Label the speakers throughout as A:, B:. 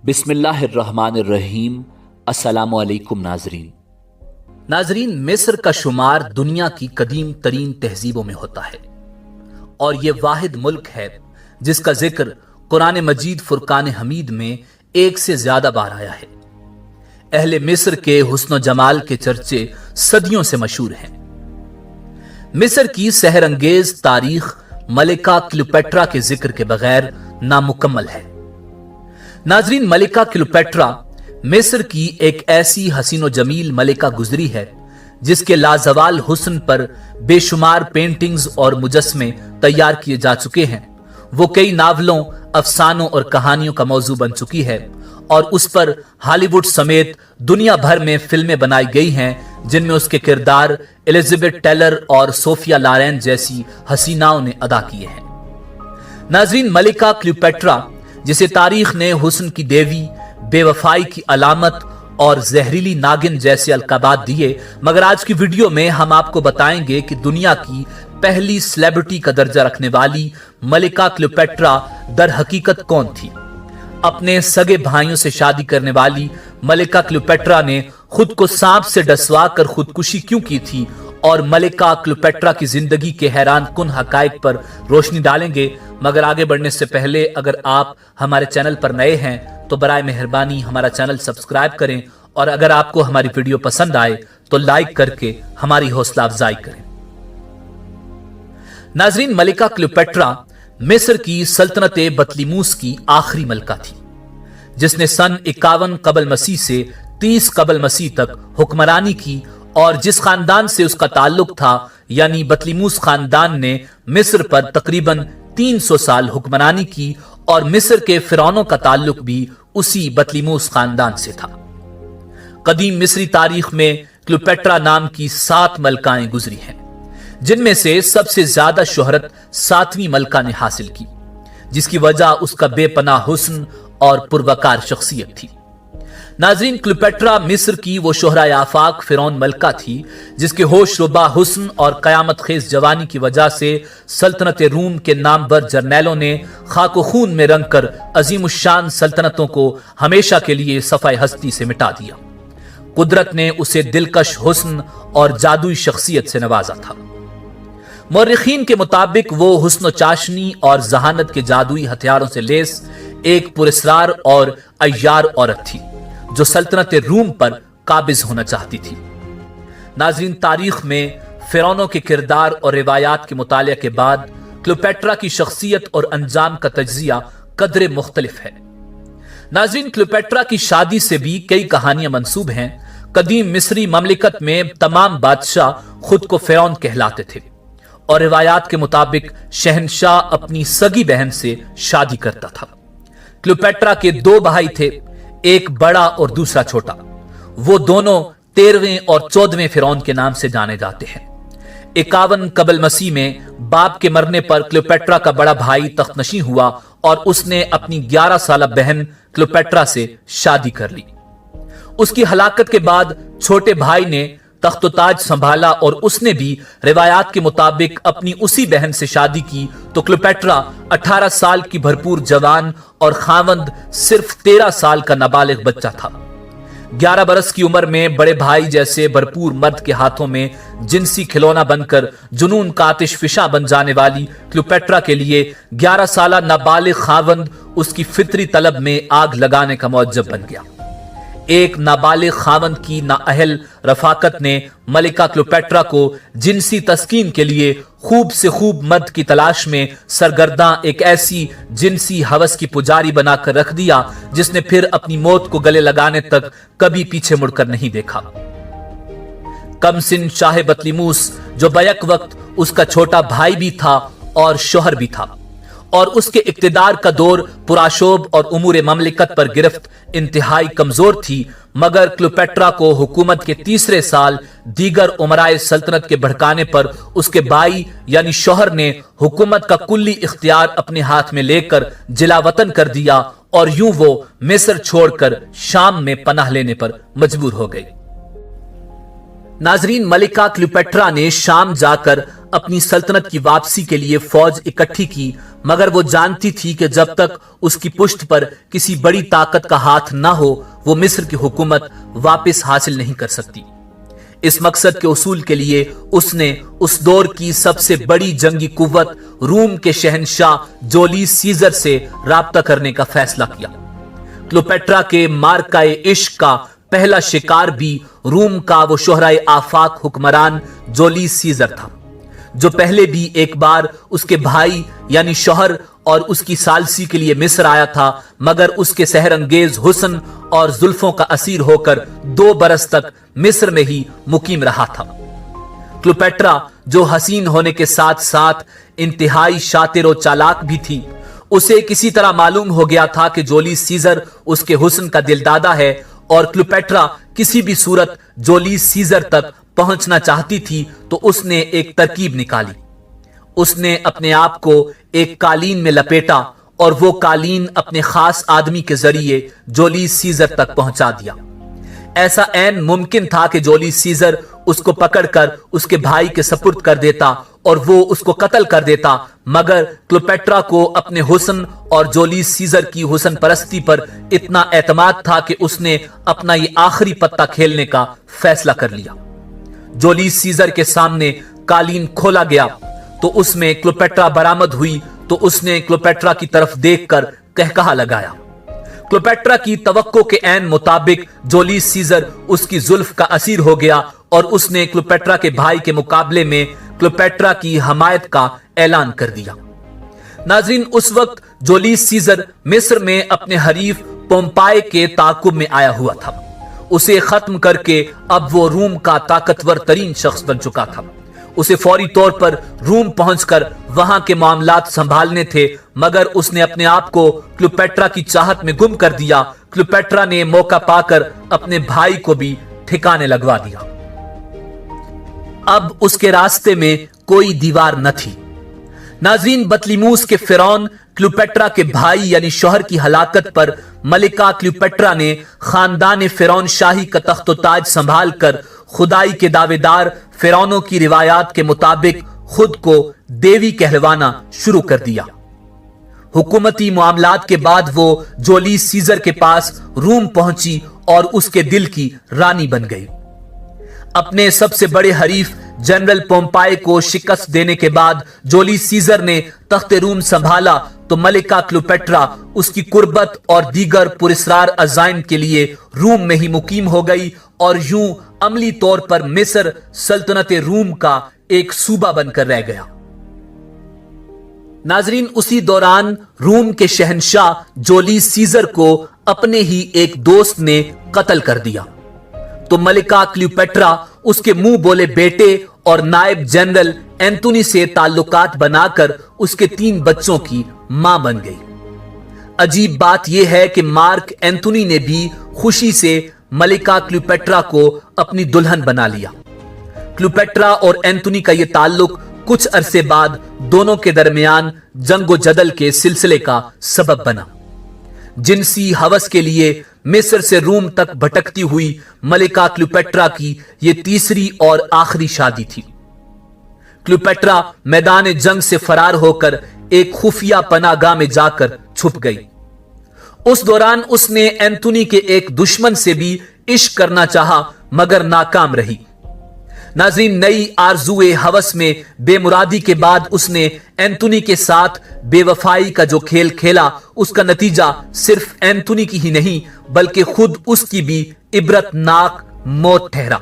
A: बिस्मिल्लाहिर्रहमानिर्रहीम। अस्सलामु अलैकुम नाजरीन, मिस्र का शुमार दुनिया की कदीम तरीन तहजीबों में होता है और यह वाहिद मुल्क है जिसका जिक्र कुरान मजीद फुरकान हमीद में एक से ज्यादा बार आया है। अहले मिस्र के हुस्न जमाल के चर्चे सदियों से मशहूर हैं। मिस्र की सहरंगेज तारीख मलिका क्लियोपेट्रा के जिक्र के बगैर नामुकम्मल है। नाजरीन, मलिका क्लियोपेट्रा मिस्र की एक ऐसी हसीनो जमील मलिका गुजरी है जिसके लाजवाल हुस्न पर बेशुमार पेंटिंग्स और मुजस्मे तैयार किए जा चुके हैं। वो कई नावलों, अफसानों और कहानियों का मौजू बन चुकी है और उस पर हॉलीवुड समेत दुनिया भर में फिल्में बनाई गई हैं जिनमें उसके किरदार एलिजाबेथ टेलर और सोफिया लॉरेन जैसी हसीनाओं ने अदा किए हैं। नाजरीन, मलिका क्लियोपेट्रा जिसे तारीख ने हुस्न की देवी, बेवफाई की अलामत और जहरीली नागिन जैसे अलकाबात दिए, मगर आज की वीडियो में हम आपको बताएंगे कि दुनिया की पहली सेलिब्रिटी का दर्जा रखने वाली मलिका क्लियोपेट्रा दर हकीकत कौन थी। अपने सगे भाइयों से शादी करने वाली मलिका क्लियोपेट्रा ने खुद को सांप से डसवा कर खुदकुशी क्यों की थी और मलिका क्लियोपेट्रा की जिंदगी के हैरान कुन हकायक पर रोशनी डालेंगे। मगर आगे बढ़ने से पहले अगर आप हमारे चैनल पर नए हैं तो बराए मेहरबानी हमारा चैनल सब्सक्राइब करें और अगर आपको हमारी वीडियो पसंद आए तो लाइक करके हमारी हौसला अफजाई करें। नाजरीन, मलिका क्लियोपेट्रा मिस्र की सल्तनत बतलीमूस की आखिरी मलका थी जिसने सन 51 कबल मसीह से 30 कबल मसीह तक हुक्मरानी की और जिस खानदान से उसका ताल्लुक था यानी बतलीमूस खानदान ने मिस्र पर तकरीबन 300 साल हुक्मरानी की और मिस्र के फिरौनों का ताल्लुक भी उसी बतलीमूस खानदान से था। कदीम मिस्री तारीख में क्लियोपेट्रा नाम की 7 मलकाएं गुजरी हैं जिनमें से सबसे ज्यादा शोहरत 7वीं मलका ने हासिल की जिसकी वजह उसका बेपनाह हुस्न और पुरवकार शख्सियत थी। नाजरीन, क्लियोपेट्रा मिस्र की वो शोहरा आफाक फिरौन मलका थी जिसके होश रुबा हुस्न और कयामत खेज जवानी की वजह से सल्तनत रूम के नामवर जर्नैलों ने खाको खून में रंग कर अजीमुशान सल्तनतों को हमेशा के लिए सफाए हस्ती से मिटा दिया। कुदरत ने उसे दिलकश हुस्न और जादुई शख्सियत से नवाजा था। मौरिखीन के मुताबिक वो हुस्न चाशनी और जहानत के जादुई हथियारों से लेस एक पुरस्रार और अय्यार औरत थी जो सल्तनत रूम पर काबिज होना चाहती थी। नाजरीन, तारीख में फिरौनों के किरदार और रिवायात के मुताले के बाद क्लियोपेट्रा की शख्सियत और अंजाम का तज्जिया कदरे मुख्तलिफ है। नाजरीन, क्लियोपेट्रा की शादी से भी कई कहानियां मंसूब हैं। कदीम मिस्री ममलिकत में तमाम बादशाह खुद को फिरौन कहलाते थे और रिवायात के मुताबिक शहनशाह अपनी सगी बहन से शादी करता था। क्लियोपेट्रा के 2 भाई थे, एक बड़ा और दूसरा छोटा। वो दोनों 13वें और 14वें फिरौन के नाम से जाने जाते हैं। 51 कबल मसीह में बाप के मरने पर क्लियोपेट्रा का बड़ा भाई तख्तनशी हुआ और उसने अपनी 11 साल बहन क्लियोपेट्रा से शादी कर ली। उसकी हलाकत के बाद छोटे भाई ने तख्त ताज संभाला और उसने भी रिवायात के मुताबिक अपनी उसी बहन से शादी की तो क्लियोपेट्रा 18 साल की भरपूर जवान और खावंद सिर्फ 13 साल का नाबालिग बच्चा था। 11 बरस की उम्र में बड़े भाई जैसे भरपूर मर्द के हाथों में जिनसी खिलौना बनकर जुनून का आतिश फिशा बन जाने वाली क्लियोपेट्रा के लिए 11 साल नाबालिग खावंद उसकी फितरी तलब में आग लगाने का मौजब बन गया। एक नाबालिग खावंद की नाअहल रफाकत ने मलिका क्लियोपेट्रा को जिनसी तस्कीन के लिए खूब से खूब मर्द की तलाश में सरगर्दा एक ऐसी जिनसी हवस की पुजारी बनाकर रख दिया जिसने फिर अपनी मौत को गले लगाने तक कभी पीछे मुड़कर नहीं देखा। कमसिन शाह बतलीमूस जो बैक वक्त उसका छोटा भाई भी था और शोहर भी था और उसके इक्तिदार का दौर पुराशोब और उमूर ममलिकत पर गिरफ्त इंतहाई कमजोर थी, मगर क्लियोपेट्रा को हुकूमत के 3रे साल दीगर उमराए सल्तनत के भड़काने पर उसके भाई यानी शोहर ने हुकूमत का कुल्ली इख्तियार अपने हाथ में लेकर जिलावतन कर दिया और यूं वो मिस्र छोड़कर शाम में पनाह लेने पर मजबूर हो गई। नाजरीन, मलिका क्लियोपेट्रा ने शाम जाकर اپنی سلطنت کی واپسی کے لیے فوج اکٹھی کی، مگر وہ جانتی تھی کہ جب تک اس کی پشت پر کسی بڑی طاقت کا ہاتھ نہ ہو وہ مصر کی حکومت واپس حاصل نہیں کر سکتی۔ اس مقصد کے حصول کے لیے اس نے اس دور کی سب سے بڑی جنگی قوت روم کے شہنشاہ جولیس سیزر سے رابطہ کرنے کا فیصلہ کیا۔ کلیوپیٹرا کے مارکائے عشق کا پہلا شکار بھی روم کا وہ شہرائے آفاق حکمران جولیس سیزر تھا، جو پہلے بھی ایک بار اس کے بھائی یعنی شوہر اور اس کی ثالثی کے لیے مصر آیا تھا، مگر اس کے سحر انگیز حسن اور زلفوں کا اسیر ہو کر 2 برس تک مصر میں ہی مقیم رہا تھا۔ کلیوپیٹرا جو حسین ہونے کے ساتھ ساتھ انتہائی شاطر و چالاک بھی تھی، اسے کسی طرح معلوم ہو گیا تھا کہ جولیس سیزر اس کے حسن کا دلدادہ ہے، اور کلیوپیٹرا کسی بھی صورت جولیس سیزر تک پہنچنا چاہتی تھی تو اس نے ایک ترکیب نکالی۔ اس نے اپنے آپ کو ایک قالین میں لپیٹا اور وہ قالین اپنے خاص آدمی کے ذریعے جولیس سیزر تک پہنچا دیا۔ ایسا عین ممکن تھا کہ جولیس سیزر اس کو پکڑ کر اس کے بھائی کے سپرد کر دیتا اور وہ اس کو قتل کر دیتا، مگر کلیوپیٹرا کو اپنے حسن اور جولیس سیزر کی حسن پرستی پر اتنا اعتماد تھا کہ اس نے اپنا یہ آخری پتہ کھیلنے کا فیصلہ کر لیا۔ جولیس سیزر کے سامنے قالین کھولا گیا تو اس میں کلیوپیٹرا برآمد ہوئی، تو اس نے کلیوپیٹرا کی طرف دیکھ کر قہقہا لگایا۔ کلیوپیٹرا کی توقع کے عین مطابق جولیس سیزر اس کی زلف کا اسیر ہو گیا اور اس نے کلیوپیٹرا کے بھائی کے مقابلے میں کلیوپیٹرا کی حمایت کا اعلان کر دیا۔ ناظرین، اس وقت جولیس سیزر مصر میں اپنے حریف پومپائے کے تعاقب میں آیا ہوا تھا۔ اسے ختم کر کے اب وہ روم کا طاقتور ترین شخص بن چکا تھا۔ اسے فوری طور پر روم پہنچ کر وہاں کے معاملات سنبھالنے تھے، مگر اس نے اپنے آپ کو کلیوپیٹرا کی چاہت میں گم کر دیا۔ کلیوپیٹرا نے موقع پا کر اپنے بھائی کو بھی ٹھکانے لگوا دیا۔ اب اس کے راستے میں کوئی دیوار نہ تھی۔ ناظرین، بطلیموس کے فرعون کلیوپیٹرا کے بھائی یعنی شوہر کی ہلاکت پر ملکہ کلیوپیٹرا نے خاندان فرعون شاہی کا تخت و تاج سنبھال کر خدائی کے دعوے دار فرعونوں کی روایات کے مطابق خود کو دیوی کہلوانا شروع کر دیا۔ حکومتی معاملات کے بعد وہ جولیس سیزر کے پاس روم پہنچی اور اس کے دل کی رانی بن گئی۔ اپنے سب سے بڑے حریف جنرل پومپائے کو شکست دینے کے بعد جولیس سیزر نے تخت روم سنبھالا تو ملکہ کلیوپیٹرا اس کی قربت اور دیگر پراسرار عزائم کے لیے روم میں ہی مقیم ہو گئی اور یوں عملی طور پر مصر سلطنت روم کا ایک صوبہ بن کر رہ گیا۔ ناظرین، اسی دوران روم کے شہنشاہ جولیس سیزر کو اپنے ہی ایک دوست نے قتل کر دیا، تو ملکہ کلیوپیٹرا اس کے منہ بولے بیٹے اور نائب جنرل اینتونی سے تعلقات بنا کر اس کے 3 بچوں کی ماں بن گئی۔ عجیب بات یہ ہے کہ مارک اینتونی نے بھی خوشی سے ملکہ کلیوپیٹرا کو اپنی دلہن بنا لیا۔ کلیوپیٹرا اور اینتونی کا یہ تعلق کچھ عرصے بعد دونوں کے درمیان جنگ و جدل کے سلسلے کا سبب بنا۔ جنسی ہوس کے لیے مصر سے روم تک بھٹکتی ہوئی ملکہ کلیوپیٹرا کی یہ تیسری اور آخری شادی تھی۔ کلیوپیٹرا میدان جنگ سے فرار ہو کر ایک خفیہ پناہ گاہ میں جا کر چھپ گئی۔ اس دوران اس نے اینتونی کے ایک دشمن سے بھی عشق کرنا چاہا مگر ناکام رہی۔ ناظرین، نئی آرزوئے ہوس میں بے مرادی کے بعد اس نے اینتونی کے ساتھ بے وفائی کا جو کھیل کھیلا، اس کا نتیجہ صرف اینتونی کی ہی نہیں بلکہ خود اس کی بھی عبرت ناک موت ٹھہرا۔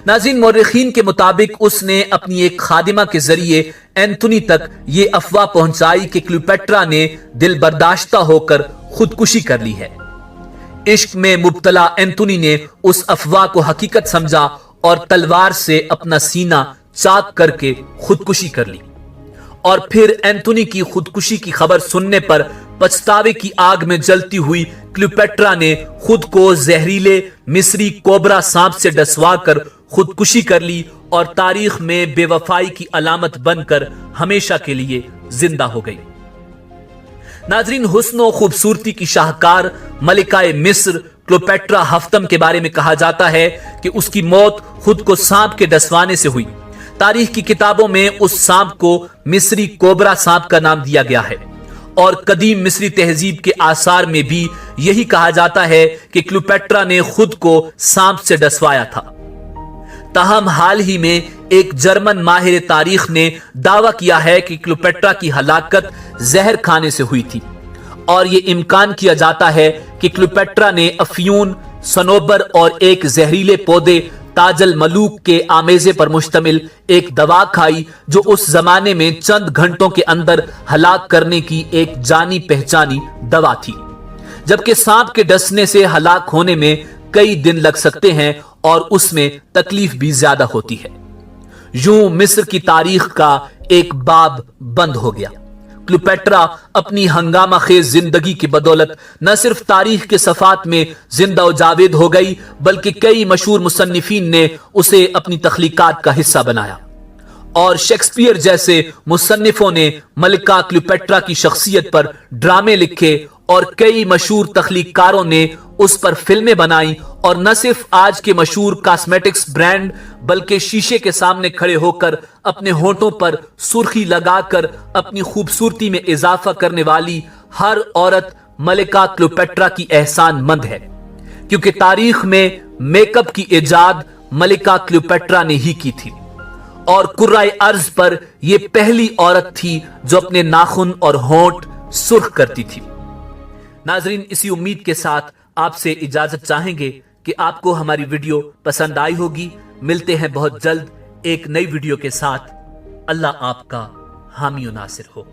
A: ناظرین، مورخین کے مطابق اس نے اپنی ایک خادمہ کے ذریعے اینتونی تک یہ افواہ پہنچائی کہ کلیوپیٹرا نے دل برداشتہ ہو کر خودکشی کر لی ہے۔ عشق میں مبتلا اینتونی نے اس افواہ کو حقیقت سمجھا اور تلوار سے اپنا سینہ چاک کر کے خودکشی کر لی، اور پھر اینتونی کی خودکشی کی خبر سننے پر پچھتاوے کی آگ میں جلتی ہوئی کلیوپیٹرا نے خود کو زہریلے مصری کوبرا سانپ سے ڈسوا کر خودکشی کر لی اور تاریخ میں بے وفائی کی علامت بن کر ہمیشہ کے لیے زندہ ہو گئی۔ ناظرین، حسن و خوبصورتی کی شاہکار ملکہ مصر کلیوپیٹرا ہفتم کے بارے میں کہا جاتا ہے کہ اس کی موت خود کو سانپ کے ڈسوانے سے ہوئی۔ तारीख की किताबों में उस सांप को मिस्री कोबरा सांप का नाम दिया गया है और कदीम मिस्री तहजीब के आसार में भी यही कहा जाता है कि क्लियोपेट्रा ने खुद को सांप से डसवाया था। ताहम हाल ही में एक जर्मन माहिर तारीख ने दावा किया है कि क्लियोपेट्रा की हलाकत जहर खाने से हुई थी और यह इम्कान किया जाता है कि क्लियोपेट्रा ने अफ्यून, सनोबर और एक जहरीले पौधे ताजल मलूक के आमेजे पर मुश्तमिल एक दवा खाई जो उस जमाने में चंद घंटों के अंदर हलाक करने की एक जानी पहचानी दवा थी, जबकि सांप के डसने से हलाक होने में कई दिन लग सकते हैं और उसमें तकलीफ भी ज्यादा होती है। यूं मिस्र की तारीख का एक बाब बंद हो गया। क्लियोपेट्रा अपनी हंगामा खेज जिंदगी की बदौलत न सिर्फ तारीख के सफात में जिंदा व जावेद हो गई, बल्कि कई मशहूर मुसन्निफीन ने उसे अपनी तख्लीकात का हिस्सा बनाया और शेक्सपियर जैसे मुसन्निफों ने मलिका क्लियोपेट्रा की शख्सियत पर ड्रामे लिखे और कई मशहूर तख्लीकारों ने उस पर फिल्में बनाई और न सिर्फ आज के मशहूर कॉस्मेटिक्स ब्रांड बल्कि शीशे के सामने खड़े होकर अपने होंठों पर सुर्खी लगाकर अपनी खूबसूरती में इजाफा करने वाली हर औरत मलिका क्लियोपेट्रा की एहसानमंद है, क्योंकि तारीख में मेकअप की इजाद मलिका क्लियोपेट्रा ने ही की थी और कुर्राए अर्ज पर यह पहली औरत थी जो अपने नाखून और होंठ सुर्ख करती थी। नाजरीन, इसी उम्मीद के साथ आपसे इजाजत चाहेंगे कि आपको हमारी वीडियो पसंद आई होगी। मिलते हैं बहुत जल्द एक नई वीडियो के साथ। अल्लाह आपका हामी व नासिर हो।